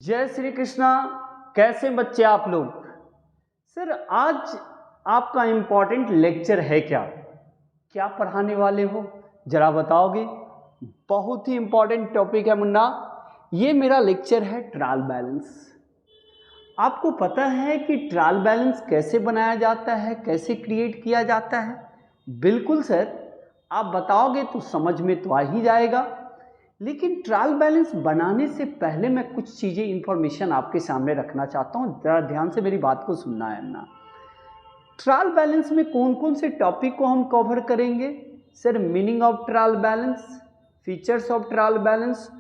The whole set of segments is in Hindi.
जय श्री कृष्णा। कैसे बच्चे आप लोग। सर आज आपका इम्पोर्टेंट लेक्चर है क्या क्या पढ़ाने वाले हो जरा बताओगे। बहुत ही इम्पोर्टेंट टॉपिक है मुन्ना। ये मेरा लेक्चर है ट्रायल बैलेंस। आपको पता है कि ट्रायल बैलेंस कैसे बनाया जाता है, कैसे क्रिएट किया जाता है। बिल्कुल सर, आप बताओगे तो समझ में तो आ ही जाएगा। लेकिन ट्रायल बैलेंस बनाने से पहले मैं कुछ चीज़ें इंफॉर्मेशन आपके सामने रखना चाहता हूँ। ज़रा ध्यान से मेरी बात को सुनना है ना। ट्रायल बैलेंस में कौन कौन से टॉपिक को हम कवर करेंगे sir. Meaning of trial balance, features of trial balance,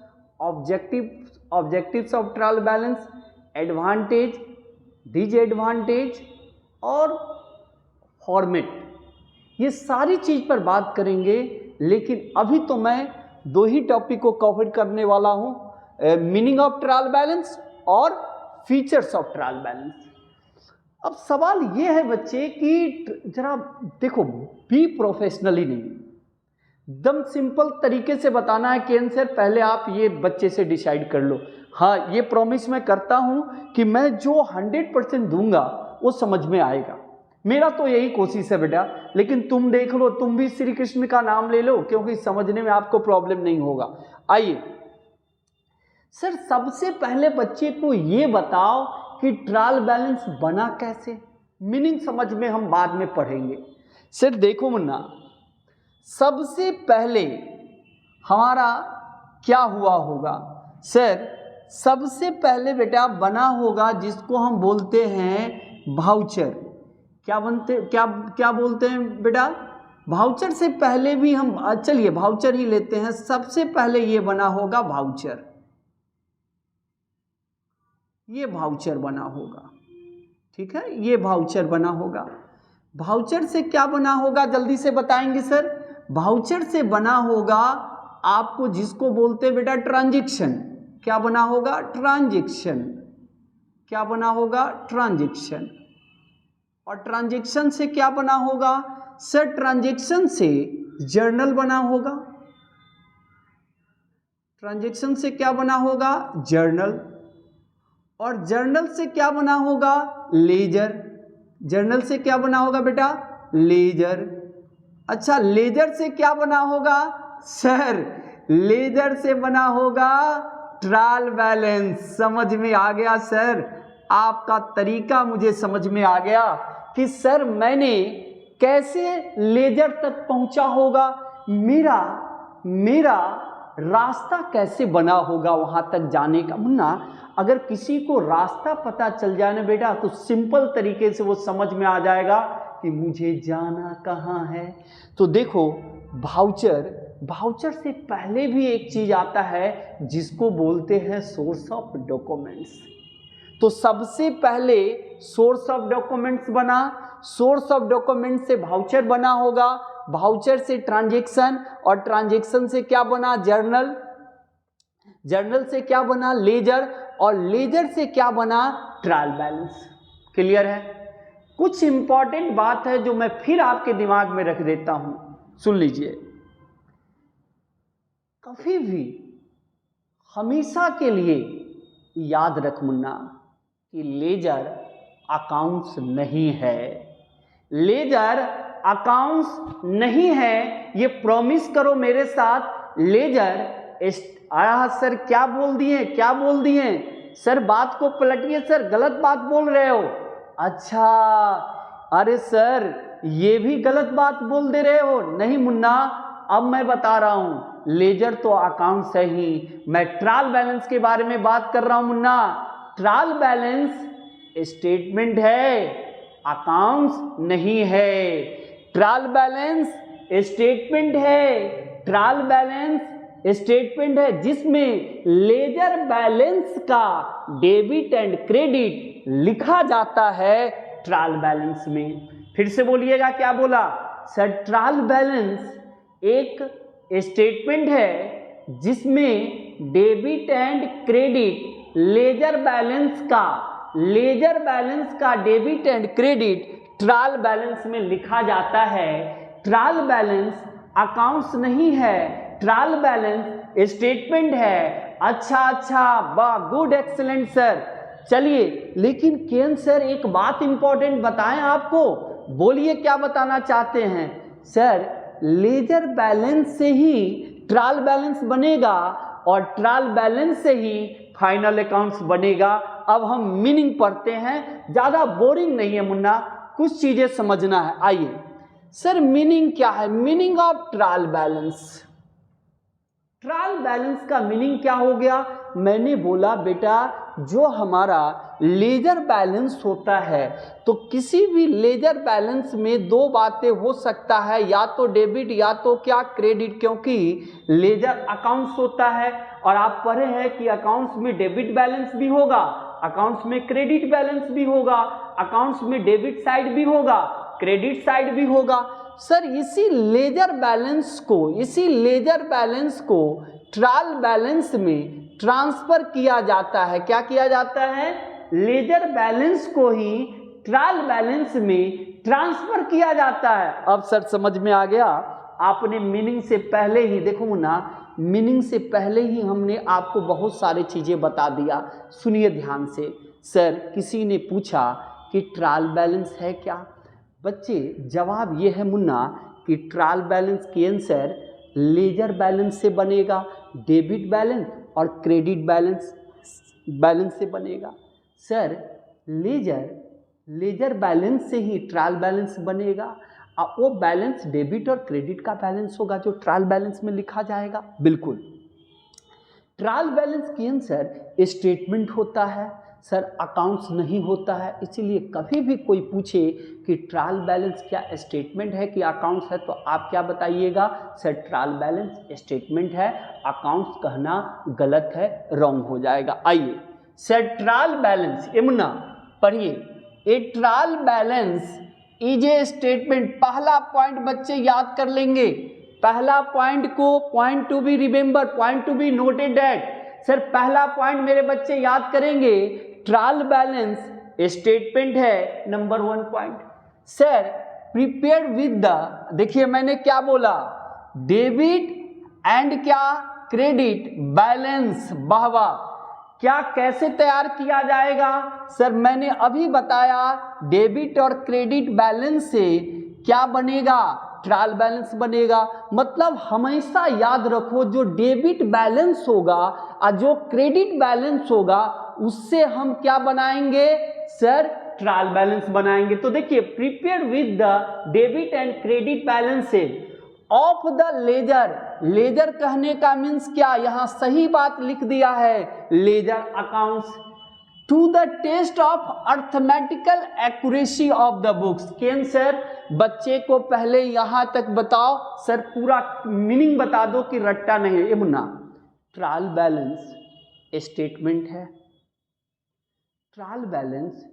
objectives of trial balance, advantage, disadvantage और फॉर्मेट, ये सारी चीज़ पर बात करेंगे। लेकिन अभी तो मैं दो ही टॉपिक को कवर करने वाला हूं, मीनिंग ऑफ ट्रायल बैलेंस और फीचर्स ऑफ ट्रायल बैलेंस। अब सवाल ये है बच्चे कि जरा देखो, बी प्रोफेशनली नहीं, एकदम सिंपल तरीके से बताना है कि आंसर पहले आप ये बच्चे से डिसाइड कर लो। हाँ, ये प्रॉमिस मैं करता हूं कि मैं जो 100% दूंगा वो समझ में आएगा। मेरा तो यही कोशिश है बेटा। लेकिन तुम देख लो, तुम भी श्री कृष्ण का नाम ले लो, क्योंकि समझने में आपको प्रॉब्लम नहीं होगा। आइए सर, सबसे पहले बच्चे को ये बताओ कि ट्रायल बैलेंस बना कैसे। मीनिंग समझ में हम बाद में पढ़ेंगे। सर देखो मुन्ना, सबसे पहले हमारा क्या हुआ होगा सर। सबसे पहले बेटा बना होगा जिसको हम बोलते हैं वाउचर। क्या बोलते हैं बेटा, वाउचर से पहले भी हम, चलिए वाउचर ही लेते हैं। सबसे पहले ये बना होगा वाउचर, ये वाउचर बना होगा, ठीक है, ये वाउचर बना होगा। वाउचर से क्या बना होगा जल्दी से बताएंगे सर। वाउचर से बना होगा आपको जिसको बोलते हैं बेटा ट्रांजैक्शन। क्या बना होगा, ट्रांजैक्शन। क्या बना होगा, ट्रांजैक्शन। और ट्रांजैक्शन से क्या बना होगा सर, ट्रांजैक्शन से जर्नल बना होगा। ट्रांजैक्शन से क्या बना होगा, जर्नल। और जर्नल से क्या बना होगा, लेजर। जर्नल से क्या बना होगा बेटा, लेजर। अच्छा, लेजर से क्या बना होगा सर, लेजर से बना होगा ट्रायल बैलेंस। समझ में आ गया सर, आपका तरीका मुझे समझ में आ गया कि सर मैंने कैसे लेजर तक पहुंचा होगा, मेरा रास्ता कैसे बना होगा वहां तक जाने का। मुन्ना, अगर किसी को रास्ता पता चल जाए ना बेटा, तो सिंपल तरीके से वो समझ में आ जाएगा कि मुझे जाना कहाँ है। तो देखो, वाउचर से पहले भी एक चीज आता है जिसको बोलते हैं सोर्स ऑफ डॉक्यूमेंट्स। तो सबसे पहले सोर्स ऑफ डॉक्यूमेंट्स बना, सोर्स ऑफ डॉक्यूमेंट से वाउचर बना होगा, वाउचर से ट्रांजैक्शन, और ट्रांजैक्शन से क्या बना, जर्नल। जर्नल से क्या बना, लेजर। और लेजर से क्या बना, ट्रायल बैलेंस। क्लियर है। कुछ इंपॉर्टेंट बात है जो मैं फिर आपके दिमाग में रख देता हूं, सुन लीजिए। कभी भी हमेशा के लिए याद रख मुन्ना कि लेजर अकाउंट्स नहीं है। लेजर अकाउंट्स नहीं है, ये प्रॉमिस करो मेरे साथ। लेजर सर क्या बोल दिए सर, बात को पलटिए सर, गलत बात बोल रहे हो। अच्छा, अरे सर ये भी गलत बात बोल दे रहे हो। नहीं मुन्ना, अब मैं बता रहा हूं, लेजर तो अकाउंट्स है ही, मैं ट्रायल बैलेंस के बारे में बात कर रहा हूं मुन्ना। ट्रायल बैलेंस स्टेटमेंट है, अकाउंट्स नहीं है। ट्रायल बैलेंस स्टेटमेंट है, ट्रायल बैलेंस स्टेटमेंट है जिसमें लेजर बैलेंस का डेबिट एंड क्रेडिट लिखा जाता है ट्रायल बैलेंस में। फिर से बोलिएगा, क्या बोला सर, ट्रायल बैलेंस एक स्टेटमेंट है जिसमें debit and credit ledger balance का debit and credit trial balance में लिखा जाता है। ट्रायल बैलेंस अकाउंट्स नहीं है, ट्रायल बैलेंस स्टेटमेंट है अच्छा, वाह, गुड, एक्सीलेंट सर। चलिए, लेकिन केएन सर एक बात इंपॉर्टेंट बताएं आपको, बोलिए क्या बताना चाहते हैं। सर, लेजर बैलेंस से ही ट्रायल बैलेंस बनेगा और ट्रायल बैलेंस से ही फाइनल अकाउंट्स बनेगा। अब हम मीनिंग पढ़ते हैं, ज़्यादा बोरिंग नहीं है मुन्ना, कुछ चीज़ें समझना है। आइए सर, मीनिंग क्या है? Meaning of trial balance. Trial balance का मीनिंग क्या हो गया? मैंने बोला बेटा, जो हमारा लेजर बैलेंस होता है, तो किसी भी लेजर बैलेंस में दो बातें हो सकता है, या तो डेबिट या तो क्या, क्रेडिट, क्योंकि लेजर अकाउंट्स होता है और आप पढ़े हैं कि अकाउंट्स में डेबिट बैलेंस भी होगा, अकाउंट्स में क्रेडिट बैलेंस भी होगा, अकाउंट्स में डेबिट साइड भी होगा, क्रेडिट साइड भी होगा। सर, इसी लेजर बैलेंस को ट्रायल बैलेंस में ट्रांसफर किया जाता है। क्या किया जाता है? लेजर बैलेंस को ही ट्रायल बैलेंस में ट्रांसफर किया जाता है। अब सर समझ में आ गया? आपने मीनिंग से पहले ही, देखो ना, मीनिंग से पहले ही हमने आपको बहुत सारी चीजें बता दिया। सुनिए ध्यान से। सर, किसी ने पूछा कि ट्रायल बैलेंस है क्या? बच्चे, जवाब ये है मुन्ना कि ट्रायल बैलेंस की आंसर लेजर बैलेंस से बनेगा, डेबिट बैलेंस और क्रेडिट बैलेंस से बनेगा। सर, लेजर बैलेंस से ही ट्रायल बैलेंस बनेगा और वो बैलेंस डेबिट और क्रेडिट का बैलेंस होगा जो ट्रायल बैलेंस में लिखा जाएगा। बिल्कुल। ट्रायल बैलेंस की आंसर स्टेटमेंट होता है सर, अकाउंट्स नहीं होता है। इसीलिए कभी भी कोई पूछे कि ट्रायल बैलेंस क्या स्टेटमेंट है कि अकाउंट्स है, तो आप क्या बताइएगा? सर, ट्रायल बैलेंस स्टेटमेंट है, अकाउंट्स कहना गलत है, रॉन्ग हो जाएगा। आइए सर, ट्रायल बैलेंस, यमुना पढ़िए, ए trial balance is a statement. पहला पॉइंट बच्चे याद कर लेंगे, पहला पॉइंट को, point to be remember, point to be noted that. Sir, पहला पॉइंट मेरे बच्चे याद करेंगे, ट्रायल बैलेंस स्टेटमेंट है, number 1 point. Sir, prepare with the, देखिए मैंने क्या बोला, डेबिट एंड क्या, क्रेडिट बैलेंस। वाह वाह, क्या कैसे तैयार किया जाएगा? सर, मैंने अभी बताया, डेबिट और क्रेडिट बैलेंस से क्या बनेगा? ट्रायल बैलेंस बनेगा। मतलब हमेशा याद रखो, जो डेबिट बैलेंस होगा और जो क्रेडिट बैलेंस होगा, उससे हम क्या बनाएंगे? सर, ट्रायल बैलेंस बनाएंगे। तो देखिए, prepare with the debit and credit balances of the ledger कहने का मीन्स क्या? यहां सही बात लिख दिया है, ledger accounts, to the test of arithmetical accuracy of the books. केन सर, बच्चे को पहले यहां तक बताओ, सर पूरा मीनिंग बता दो कि रट्टा नहीं है। मुन्ना, ट्रायल बैलेंस स्टेटमेंट है, ट्रायल बैलेंस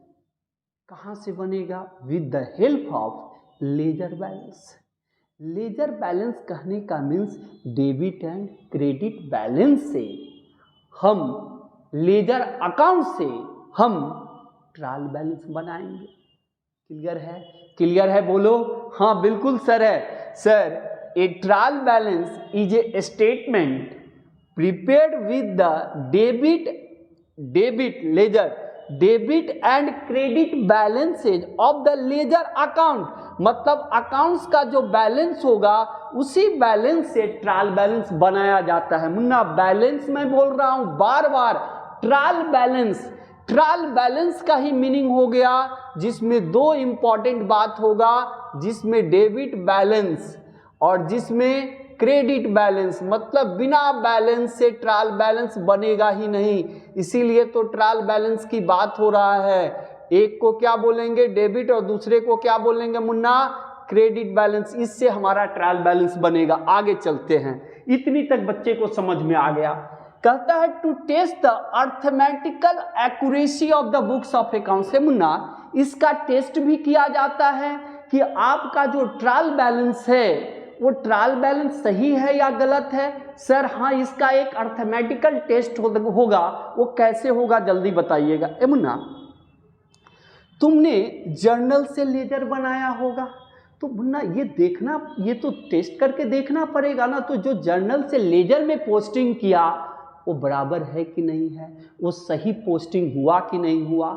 कहां से बनेगा? With the help of ledger balance. Ledger balance कहने का means debit and credit balance से हम, लेजर अकाउंट से हम ट्रायल बैलेंस बनाएंगे। क्लियर है? क्लियर है बोलो। हाँ बिल्कुल सर है। Sir, A trial balance is a statement prepared with the debit and credit balances of the ledger account. मतलब अकाउंट्स का जो बैलेंस होगा, उसी बैलेंस से ट्रायल बैलेंस बनाया जाता है। मुन्ना, बैलेंस मैं बोल रहा हूं बार बार, ट्रायल बैलेंस का ही मीनिंग हो गया, जिसमें दो इंपॉर्टेंट बात होगा, जिसमें डेबिट बैलेंस और जिसमें क्रेडिट बैलेंस। मतलब बिना बैलेंस से ट्रायल बैलेंस बनेगा ही नहीं। इसीलिए तो ट्रायल बैलेंस की बात हो रहा है। एक को क्या बोलेंगे? डेबिट, और दूसरे को क्या बोलेंगे मुन्ना? Credit balance. इससे हमारा ट्रायल बैलेंस बनेगा। आगे चलते हैं। इतनी तक बच्चे को समझ में आ गया। कहता है to test the arithmetical accuracy of the books of accounts. है मुन्ना, इसका टेस्ट भी किया जाता है कि आपका जो ट्रायल बैलेंस है, वो ट्रायल बैलेंस सही है या गलत है। सर हाँ, इसका एक अर्थमेटिकल टेस्ट होगा। वो कैसे होगा जल्दी बताइएगा। ए मुन्ना, तुमने जर्नल से लेजर बनाया होगा, तो मुन्ना ये देखना, ये तो टेस्ट करके देखना पड़ेगा ना। तो जो जर्नल से लेजर में पोस्टिंग किया, वो बराबर है कि नहीं है, वो सही पोस्टिंग हुआ कि नहीं हुआ।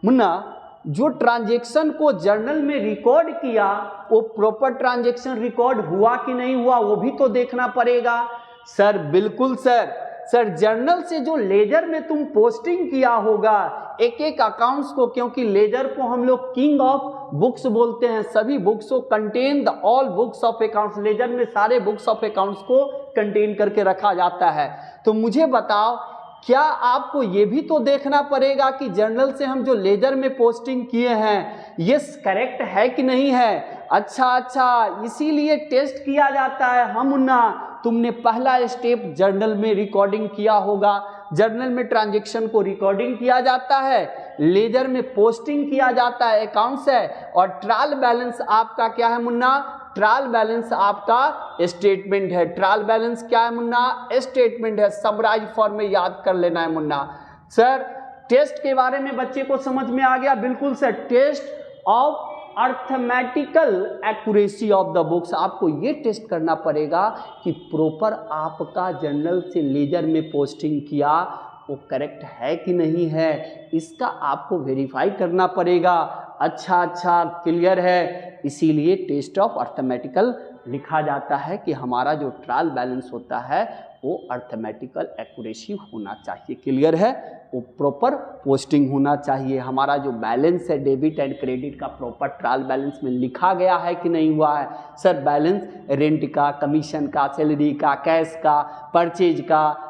मुन्ना जो ट्रांजैक्शन को जर्नल में रिकॉर्ड किया वो प्रॉपर ट्रांजैक्शन रिकॉर्ड हुआ कि नहीं हुआ, वो भी तो देखना पड़ेगा। सर बिल्कुल सर जर्नल से जो लेजर में तुम पोस्टिंग किया होगा एक एक अकाउंट्स को, क्योंकि लेजर को हम लोग किंग ऑफ बुक्स बोलते हैं, सभी बुक्स को contain the all books of accounts, ledger में सारे बुक्स ऑफ अकाउंट्स को कंटेन करके रखा जाता है। तो मुझे बताओ क्या आपको ये भी तो देखना पड़ेगा कि जर्नल से हम जो लेजर में पोस्टिंग किए हैं ये करेक्ट है कि नहीं है। अच्छा इसीलिए टेस्ट किया जाता है। हम मुन्ना तुमने पहला स्टेप जर्नल में रिकॉर्डिंग किया होगा, जर्नल में ट्रांजैक्शन को रिकॉर्डिंग किया जाता है, लेजर में पोस्टिंग किया जाता है, अकाउंट्स है, और ट्रायल बैलेंस आपका क्या है मुन्ना, ट्रायल बैलेंस आपका स्टेटमेंट है। ट्रायल बैलेंस क्या है मुन्ना, स्टेटमेंट है। समराइज फॉर्म में याद कर लेना है मुन्ना। सर टेस्ट के बारे में बच्चे को समझ में आ गया? बिल्कुल sir, test of arithmetical accuracy of the books, आपको ये टेस्ट करना पड़ेगा कि प्रॉपर आपका जर्नल से लेजर में पोस्टिंग किया वो करेक्ट है कि नहीं है, इसका आपको वेरीफाई करना पड़ेगा। अच्छा क्लियर है, इसीलिए टेस्ट ऑफ अर्थमेटिकल लिखा जाता है कि हमारा जो ट्रायल बैलेंस होता है वो अर्थमेटिकल एक्यूरेसी होना चाहिए। क्लियर है, वो प्रॉपर पोस्टिंग होना चाहिए। हमारा जो बैलेंस है डेबिट एंड क्रेडिट का प्रॉपर ट्रायल बैलेंस में लिखा गया है कि नहीं हुआ है। सर बैलेंस रेंट का, कमीशन का, सैलरी का, कैश का, परचेज का,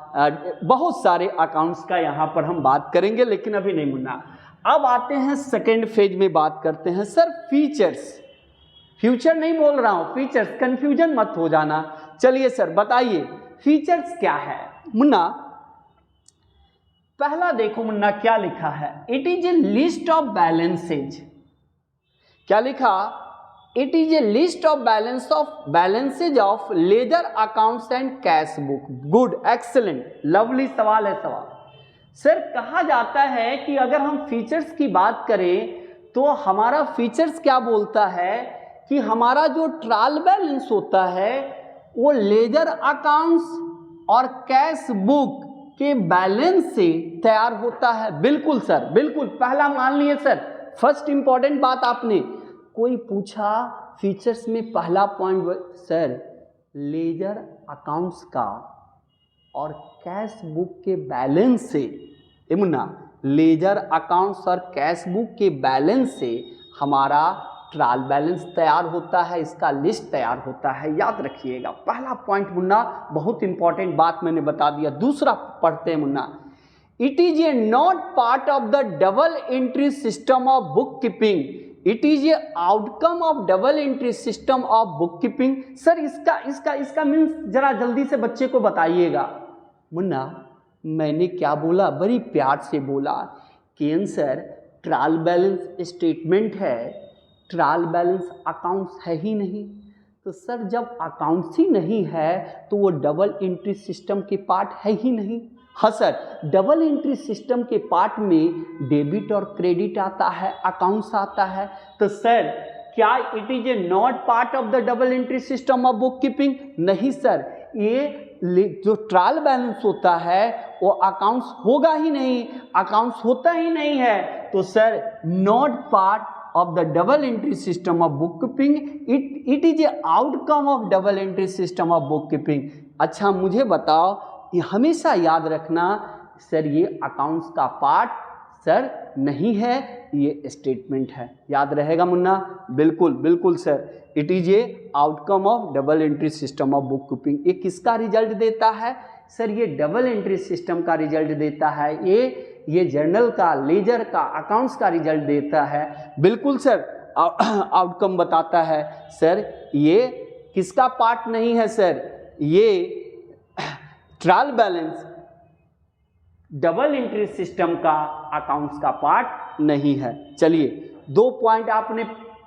बहुत सारे अकाउंट्स का यहाँ पर हम बात करेंगे, लेकिन अभी नहीं मुन्ना। अब आते हैं सेकेंड फेज में, बात करते हैं सर फीचर्स। फ्यूचर नहीं बोल रहा हूँ, फीचर्स, कंफ्यूजन मत हो जाना। चलिए सर बताइए फीचर्स क्या है मुन्ना। पहला देखो मुन्ना क्या लिखा है, it is A list of balances. क्या लिखा, it is A list of balances of ledger accounts and cash book. Good, excellent, lovely सवाल है सवाल। सर कहा जाता है कि अगर हम फीचर्स की बात करें तो हमारा फीचर्स क्या बोलता है कि हमारा जो ट्रायल बैलेंस होता है वो लेजर अकाउंट्स और कैश बुक के बैलेंस से तैयार होता है। बिल्कुल सर, बिल्कुल, पहला मान लिए सर। फर्स्ट इंपॉर्टेंट बात आपने, कोई पूछा फीचर्स में पहला पॉइंट, सर लेजर अकाउंट्स का और कैश बुक के बैलेंस से, मुन्ना लेजर अकाउंट्स और कैश बुक के बैलेंस से हमारा ट्रायल बैलेंस तैयार होता है, इसका लिस्ट तैयार होता है। याद रखिएगा पहला पॉइंट मुन्ना, बहुत इंपॉर्टेंट बात मैंने बता दिया। दूसरा पढ़ते हैं Munna, it is a not part of the double entry system of book keeping, it is A outcome of double entry system of book keeping. Sir इसका मीन्स जरा जल्दी से बच्चे को बताइएगा। मुन्ना मैंने क्या बोला, बड़ी प्यार से बोला कि आंसर ट्रायल बैलेंस स्टेटमेंट है, ट्रायल बैलेंस अकाउंट्स है ही नहीं। तो सर जब अकाउंट्स ही नहीं है तो वो डबल एंट्री सिस्टम के पार्ट है ही नहीं। हाँ सर, डबल एंट्री सिस्टम के पार्ट में डेबिट और क्रेडिट आता है, अकाउंट्स आता है। तो सर क्या it is a not part of the double entry system of book keeping? नहीं सर, ये जो ट्रायल बैलेंस होता है वो अकाउंट्स होगा ही नहीं, अकाउंट्स होता ही नहीं है। तो sir not part of the double entry system of bookkeeping, it is a outcome of double entry system of bookkeeping। अच्छा मुझे बताओ, ये हमेशा याद रखना सर ये अकाउंट्स का पार्ट सर नहीं है, ये स्टेटमेंट है। याद रहेगा मुन्ना? बिल्कुल बिल्कुल sir, it is A outcome of double entry system of book keeping. ये किसका रिजल्ट देता है सर? ये डबल एंट्री सिस्टम का रिजल्ट देता है, ये जर्नल का, लेजर का, अकाउंट्स का रिजल्ट देता है। बिल्कुल सर, आउटकम बताता है। सर ये किसका पार्ट नहीं है सर? ये trial balance double entry system का अकाउंट्स का पार्ट नहीं है। चलिए दो पॉइंट आपने,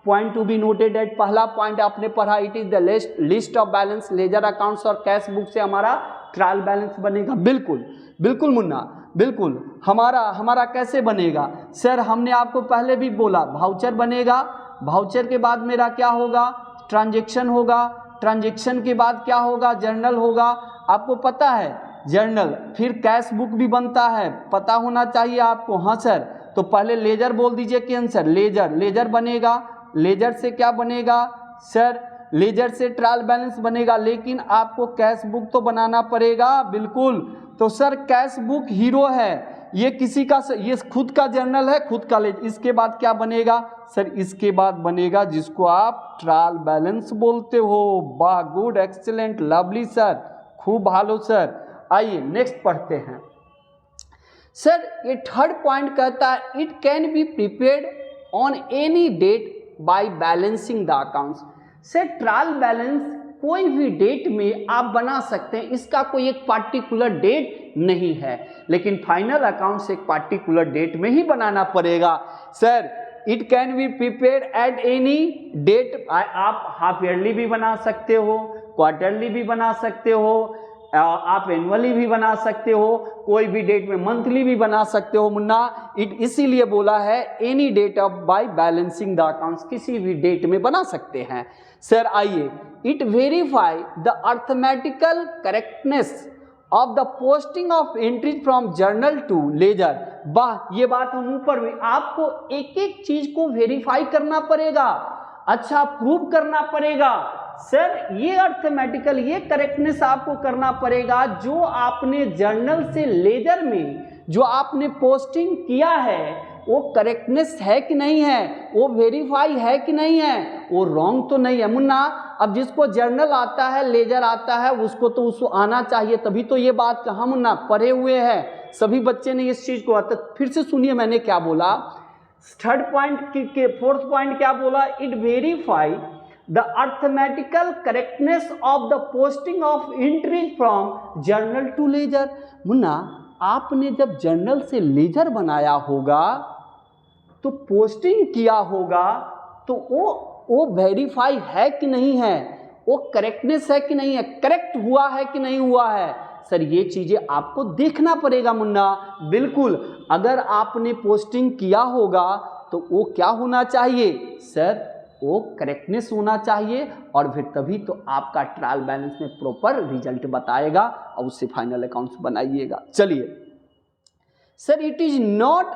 point to be noted at, पहला पॉइंट आपने पढ़ा, it is the list of balance ledger accounts और कैश बुक से हमारा ट्रायल बैलेंस बनेगा। बिल्कुल बिल्कुल मुन्ना, बिल्कुल। हमारा कैसे बनेगा सर? हमने आपको पहले भी बोला वाउचर बनेगा, वाउचर के बाद मेरा क्या होगा? ट्रांजैक्शन होगा, ट्रांजैक्शन के बाद क्या होगा? जर्नल होगा। आपको पता है जर्नल, फिर कैश बुक भी बनता है, पता होना चाहिए आपको। हाँ सर, तो पहले लेजर बोल दीजिए कि आंसर लेजर बनेगा। लेजर से क्या बनेगा सर? लेजर से ट्रायल बैलेंस बनेगा, लेकिन आपको कैश बुक तो बनाना पड़ेगा। बिल्कुल, तो सर कैश बुक हीरो है, ये किसी का, ये खुद का जर्नल है, खुद का लेजर। इसके बाद क्या बनेगा सर? इसके बाद बनेगा जिसको आप ट्रायल बैलेंस बोलते हो। वाह, गुड, एक्सीलेंट, लवली सर, खूब भालो सर। आइए नेक्स्ट पढ़ते हैं सर। ये थर्ड पॉइंट कहता है it can be prepared on any date by balancing the accounts. Sir trial balance कोई भी डेट में आप बना सकते हैं, इसका कोई एक पार्टिकुलर डेट नहीं है, लेकिन फाइनल अकाउंट्स एक पार्टिकुलर डेट में ही बनाना पड़ेगा। Sir it can be prepared at any date. आप हाफ ईयरली भी बना सकते हो, क्वार्टरली भी बना सकते हो, आप एनुअली भी बना सकते हो, कोई भी डेट में मंथली भी बना सकते हो मुन्ना। इट इसीलिए बोला है any date of by balancing the accounts, किसी भी डेट में बना सकते हैं। सर आइए, it verify the arithmetical correctness of the posting of entries from journal to ledger. वाह, ये बात हम ऊपर में, आपको एक एक चीज को वेरीफाई करना पड़ेगा, अच्छा प्रूव करना पड़ेगा। सर ये अर्थमेटिकल, ये करेक्टनेस आपको करना पड़ेगा, जो आपने जर्नल से लेजर में जो आपने पोस्टिंग किया है वो करेक्टनेस है कि नहीं है, वो वेरीफाई है कि नहीं है, वो रॉन्ग तो नहीं है मुन्ना। अब जिसको जर्नल आता है, लेजर आता है, उसको तो उसको आना चाहिए, तभी तो ये बात कहा मुन्ना, पढ़े हुए हैं सभी बच्चे ने इस चीज को आता। फिर से सुनिए मैंने क्या बोला, थर्ड पॉइंट के फोर्थ पॉइंट क्या बोला, it verify the arithmetical correctness of the posting of entries from journal to ledger. मुन्ना आपने जब जर्नल से लेजर बनाया होगा तो पोस्टिंग किया होगा, तो वो वेरीफाई है कि नहीं है, वो करेक्टनेस है कि नहीं है, करेक्ट हुआ है कि नहीं हुआ है। सर ये चीजें आपको देखना पड़ेगा मुन्ना। बिल्कुल, अगर आपने पोस्टिंग किया होगा तो वो क्या होना चाहिए सर? वो करेक्टनेस होना चाहिए, और फिर तभी तो आपका ट्रायल बैलेंस में प्रॉपर रिजल्ट बताएगा और उससे फाइनल अकाउंट्स बनाइएगा। चलिए sir, it is not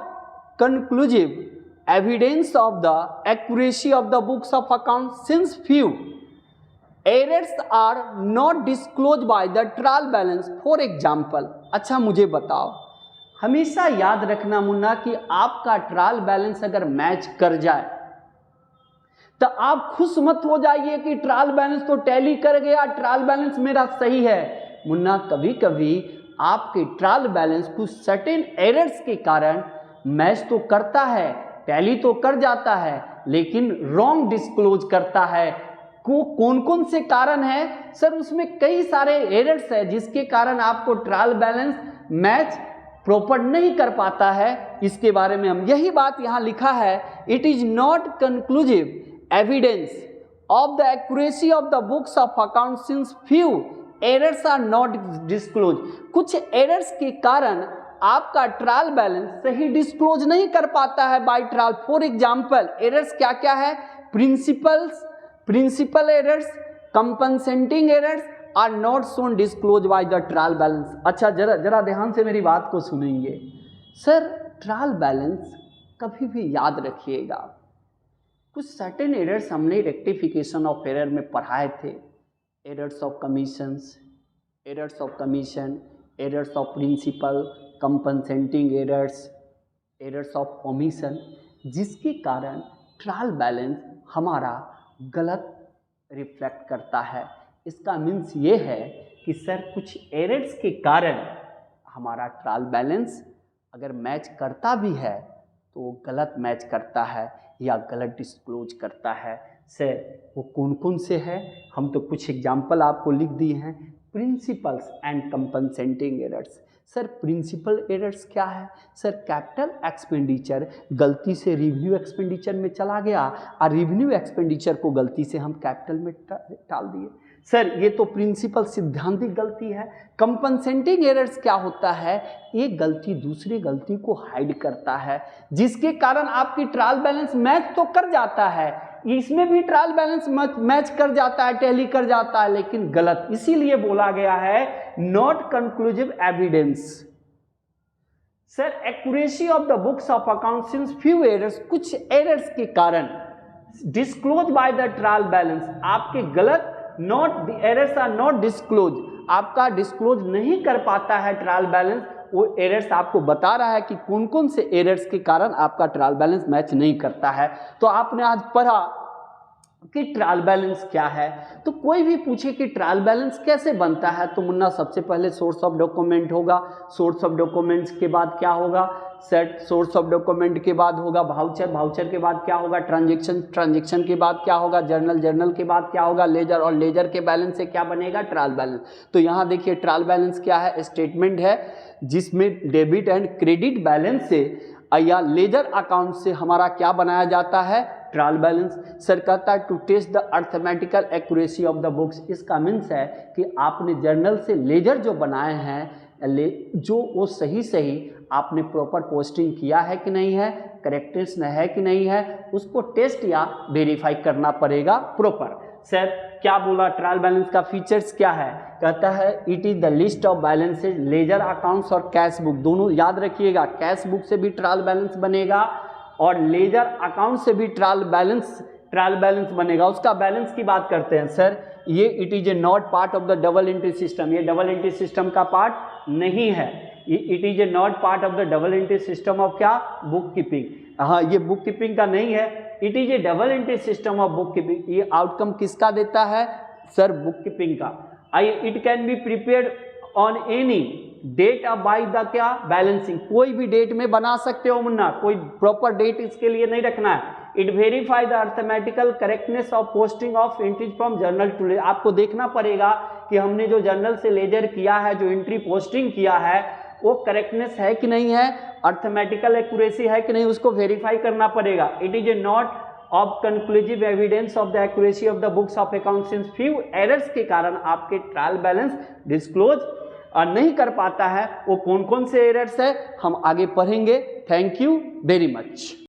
conclusive evidence of the accuracy of the books of account since few errors are not disclose by the trial balance. For example, अच्छा मुझे बताओ, हमेशा याद रखना मुन्ना कि आपका ट्रायल बैलेंस अगर मैच कर जाए तो आप खुश मत हो जाइए कि ट्रायल बैलेंस तो टैली कर गया, ट्रायल बैलेंस मेरा सही है। मुन्ना कभी कभी आपके ट्रायल बैलेंस कुछ सर्टेन एरर्स के कारण मैच तो करता है, टैली तो कर जाता है, लेकिन रॉन्ग डिस्क्लोज करता है। कौन कौन से कारण है सर? उसमें कई सारे एरर्स है जिसके कारण आपको ट्रायल बैलेंस मैच प्रॉपर नहीं कर पाता है। इसके बारे में हम, यही बात यहाँ लिखा है, it is not conclusive evidence of the accuracy of the books of accounts since few errors are not disclosed। कुछ एरर्स के कारण आपका ट्रायल बैलेंस सही डिस्क्लोज नहीं कर पाता है by trial. For example, errors क्या क्या है? Principal errors, compensating errors are not shown disclose by the trial balance. अच्छा जरा ध्यान से मेरी बात को सुनेंगे सर। ट्रायल बैलेंस कभी भी याद रखिएगा, कुछ सर्टेन एरर्स हमने रेक्टिफिकेशन ऑफ एरर में पढ़ाए थे। Errors of commissions, errors of commission, errors of principal, compensating errors, errors of omission, जिसके कारण ट्रायल बैलेंस हमारा गलत रिफ्लेक्ट करता है। इसका मीन्स ये है कि सर कुछ एरर्स के कारण हमारा ट्रायल बैलेंस अगर मैच करता भी है तो वो गलत मैच करता है या गलत डिस्क्लोज करता है। सर वो कौन कौन से है? हम तो कुछ एग्जाम्पल आपको लिख दिए हैं। Principles and compensating errors. Sir principal errors क्या है? सर कैपिटल एक्सपेंडिचर गलती से रिवेन्यू एक्सपेंडिचर में चला गया और रिवेन्यू एक्सपेंडिचर को गलती से हम कैपिटल में डाल दिए। सर ये तो प्रिंसिपल सिद्धांतिक गलती है। कंपनसेटिंग एरर्स क्या होता है? एक गलती दूसरी गलती को हाइड करता है, जिसके कारण आपकी ट्रायल बैलेंस मैच तो कर जाता है इसमें भी ट्रायल बैलेंस मैच कर जाता है, टैली कर जाता है, लेकिन गलत, इसीलिए बोला गया है not conclusive evidence. Sir accuracy of the books of accounts since few errors, कुछ एरर्स के कारण disclose by the trial balance, आपके गलत, not the errors are not disclose, आपका डिस्क्लोज नहीं कर पाता है ट्रायल बैलेंस, वो एरर्स आपको बता रहा है कि कौन कौन से एरर्स के कारण आपका ट्रायल बैलेंस मैच नहीं करता है। तो आपने आज पढ़ा कि ट्रायल बैलेंस क्या है। तो कोई भी पूछे कि ट्रायल बैलेंस कैसे बनता है, तो मुन्ना सबसे पहले सोर्स ऑफ डॉक्यूमेंट होगा, सोर्स ऑफ डॉक्यूमेंट्स के बाद क्या होगा, सेट, सोर्स ऑफ डॉक्यूमेंट के बाद होगा वाउचर, वाउचर के बाद क्या होगा ट्रांजैक्शन, ट्रांजैक्शन के बाद क्या होगा जर्नल, जर्नल के बाद क्या होगा लेजर, और लेजर के बैलेंस से क्या बनेगा ट्रायल बैलेंस। तो यहाँ देखिए ट्रायल बैलेंस क्या है, स्टेटमेंट है जिसमें डेबिट एंड क्रेडिट बैलेंस से या लेजर अकाउंट से हमारा क्या बनाया जाता है ट्रायल बैलेंस। सर कहता है to test the arithmetical accuracy of the books, इसका मीन्स है कि आपने जर्नल से लेजर जो बनाए हैं जो वो सही सही आपने प्रॉपर पोस्टिंग किया है कि नहीं है, करेक्टनेस है कि नहीं है, उसको टेस्ट या वेरीफाई करना पड़ेगा प्रॉपर। सर क्या बोला ट्रायल बैलेंस का फीचर्स क्या है, कहता है it is the list of balances laser accounts और कैश बुक, दोनों याद रखिएगा, कैश बुक से भी ट्रायल बैलेंस बनेगा और लेजर अकाउंट से भी ट्रायल बैलेंस बनेगा। उसका बैलेंस की बात करते हैं सर, ये it is a not part of the double entry system, ये डबल एंट्री सिस्टम का पार्ट नहीं है, it is a not part of the double entry system of क्या बुक कीपिंग, हाँ ये बुक कीपिंग का नहीं है, it is a double entry system of book keeping. ये आउटकम किसका देता है सर बुक कीपिंग का। It can be prepared on any date of by the क्या बैलेंसिंग, कोई भी डेट में बना सकते हो मुन्ना, कोई प्रॉपर डेट इसके लिए नहीं रखना है। It verify the arithmetical correctness of posting of entries from journal to ledger, आपको देखना पड़ेगा कि हमने जो जर्नल से लेजर किया है, जो एंट्री पोस्टिंग किया है वो करेक्टनेस है कि नहीं है, अर्थमेटिकल एक्यूरेसी है कि नहीं, उसको वेरीफाई करना पड़ेगा। It is a not of conclusive evidence of the accuracy of the books of accounts since few errors के कारण आपके ट्रायल बैलेंस डिस्क्लोज नहीं कर पाता है। वो कौन कौन से एरर्स है हम आगे पढ़ेंगे। Thank you very much.